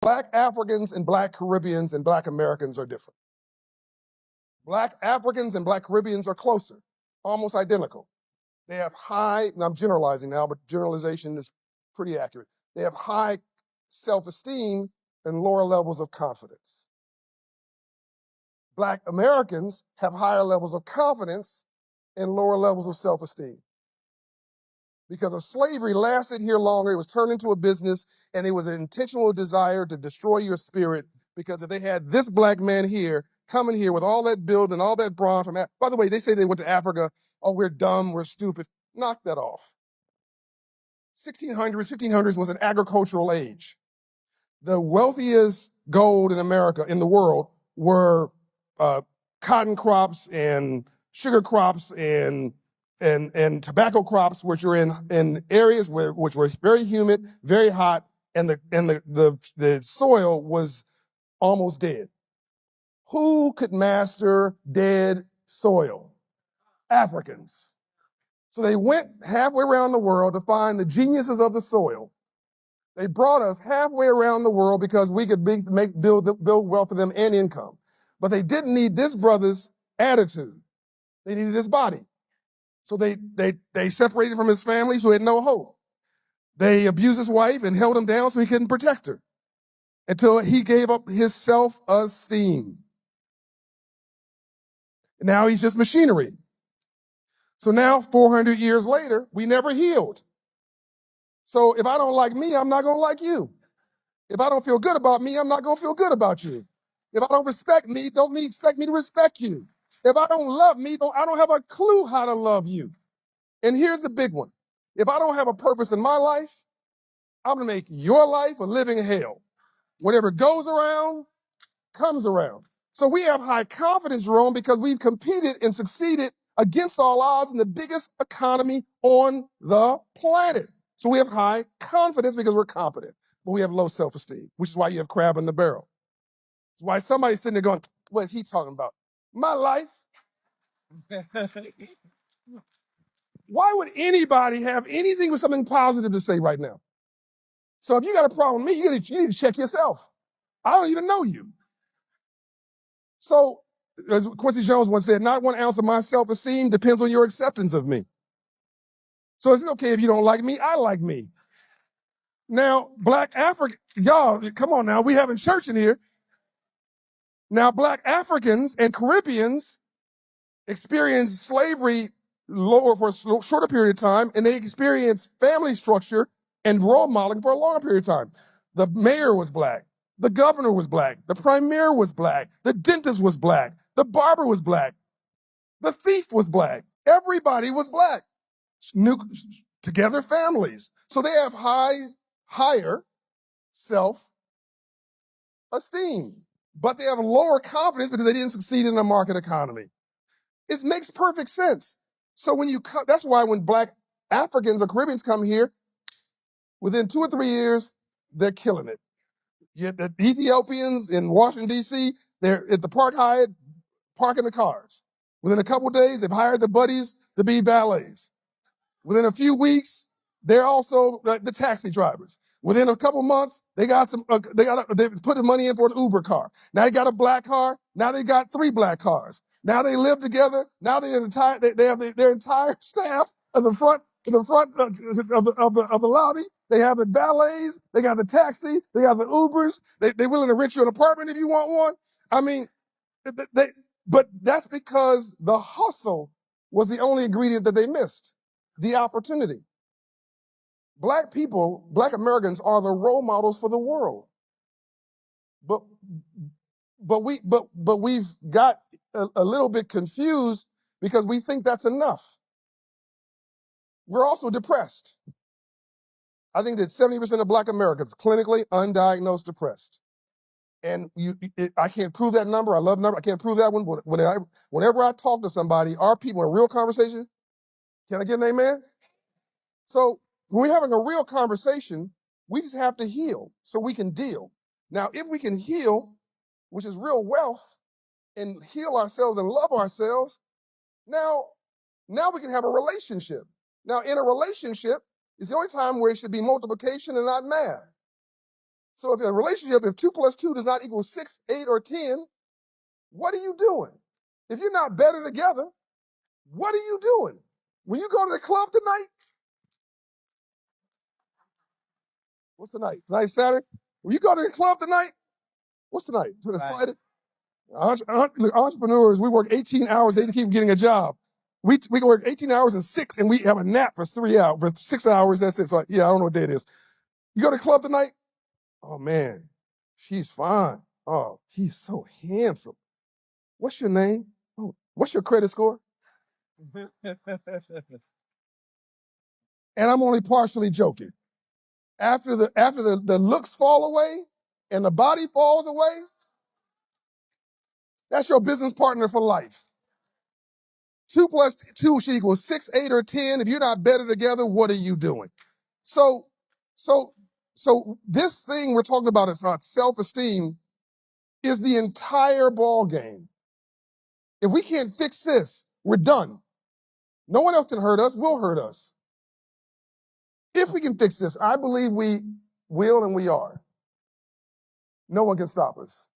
Black Africans and Black Caribbeans and Black Americans are different. Black Africans and Black Caribbeans are closer, almost identical. They have high, and I'm generalizing now, but generalization is pretty accurate. They have high self-esteem and lower levels of confidence. Black Americans have higher levels of confidence and lower levels of self-esteem. Because of slavery lasted here longer, it was turned into a business, and it was an intentional desire to destroy your spirit, because if they had this black man here, coming here with all that build and all that brawn from, by the way, they say they went to Africa, oh, we're dumb, we're stupid. Knock that off. 1600s, 1500s was an agricultural age. The wealthiest gold in America, in the world, were cotton crops and sugar crops and tobacco crops, which are in areas which were very humid, very hot, and the soil was almost dead. Who could master dead soil? Africans. So they went halfway around the world to find the geniuses of the soil. They brought us halfway around the world because we could build wealth for them and income. But they didn't need this brother's attitude. They needed his body. So they separated from his family, so he had no hope. They abused his wife and held him down so he couldn't protect her until he gave up his self-esteem. Now he's just machinery. So now, 400 years later, we never healed. So if I don't like me, I'm not going to like you. If I don't feel good about me, I'm not going to feel good about you. If I don't respect me, don't expect me to respect you. If I don't love me, I don't have a clue how to love you. And here's the big one. If I don't have a purpose in my life, I'm going to make your life a living hell. Whatever goes around, comes around. So we have high confidence, Jerome, because we've competed and succeeded against all odds in the biggest economy on the planet. So we have high confidence because we're competent, but we have low self-esteem, which is why you have crab in the barrel. It's why somebody's sitting there going, what is he talking about? My life? Why would anybody have anything with something positive to say right now? So if you got a problem with me, you need to check yourself. I don't even know you. So, as Quincy Jones once said, not 1 ounce of my self-esteem depends on your acceptance of me. So it's okay if you don't like me, I like me. Now, Black African, y'all, come on now, we having church in here. Now, Black Africans and Caribbeans experienced slavery lower for a shorter period of time, and they experienced family structure and role modeling for a longer period of time. The mayor was Black. The governor was Black. The premier was Black. The dentist was Black. The barber was Black. The thief was Black. Everybody was Black. Together families. So they have higher self-esteem, but they have lower confidence because they didn't succeed in a market economy. It makes perfect sense. So that's why when Black Africans or Caribbeans come here, within 2 or 3 years, they're killing it. Yet the Ethiopians in Washington, D.C., they're at the Park Hyatt parking the cars. Within a couple of days, they've hired the buddies to be valets. Within a few weeks, they're also the taxi drivers. Within a couple months, they put the money in for an Uber car. Now they got a Black car. Now they got 3 Black cars. Now they live together. Now they have their entire staff in the front of the lobby. They have the valets. They got the taxi. They got the Ubers. They're willing to rent you an apartment if you want one. I mean, but that's because the hustle was the only ingredient that they missed. The opportunity. Black people, Black Americans are the role models for the world. But we've got a little bit confused because we think that's enough. We're also depressed. I think that 70% of Black Americans clinically undiagnosed depressed. And I can't prove that number. I love number. I can't prove that one. But whenever I talk to somebody, our people in a real conversation, can I get an amen? So when we're having a real conversation, we just have to heal so we can deal. Now, if we can heal, which is real wealth, and heal ourselves and love ourselves, now we can have a relationship. Now, in a relationship, it's the only time where it should be multiplication and not math. So if a relationship, if 2 plus 2 does not equal 6, 8, or 10, what are you doing? If you're not better together, what are you doing? When you go to the club tonight, what's tonight? Tonight's Saturday. When you go to the club tonight, what's tonight? Friday. Look, entrepreneurs, we work 18 hours, they keep getting a job. We can work 18 hours and 6, and we have a nap for 3 hours, for 6 hours, that's it. So yeah, I don't know what day it is. You go to the club tonight? Oh man, she's fine. Oh, he's so handsome. What's your name? Oh, what's your credit score? And I'm only partially joking. After the looks fall away and the body falls away, that's your business partner for life. 2 plus 2 should equal 6, 8, or 10. If you're not better together, what are you doing? So this thing we're talking about is self-esteem is the entire ball game. If we can't fix this, we're done. No one else can hurt us, will hurt us. If we can fix this, I believe we will and we are. No one can stop us.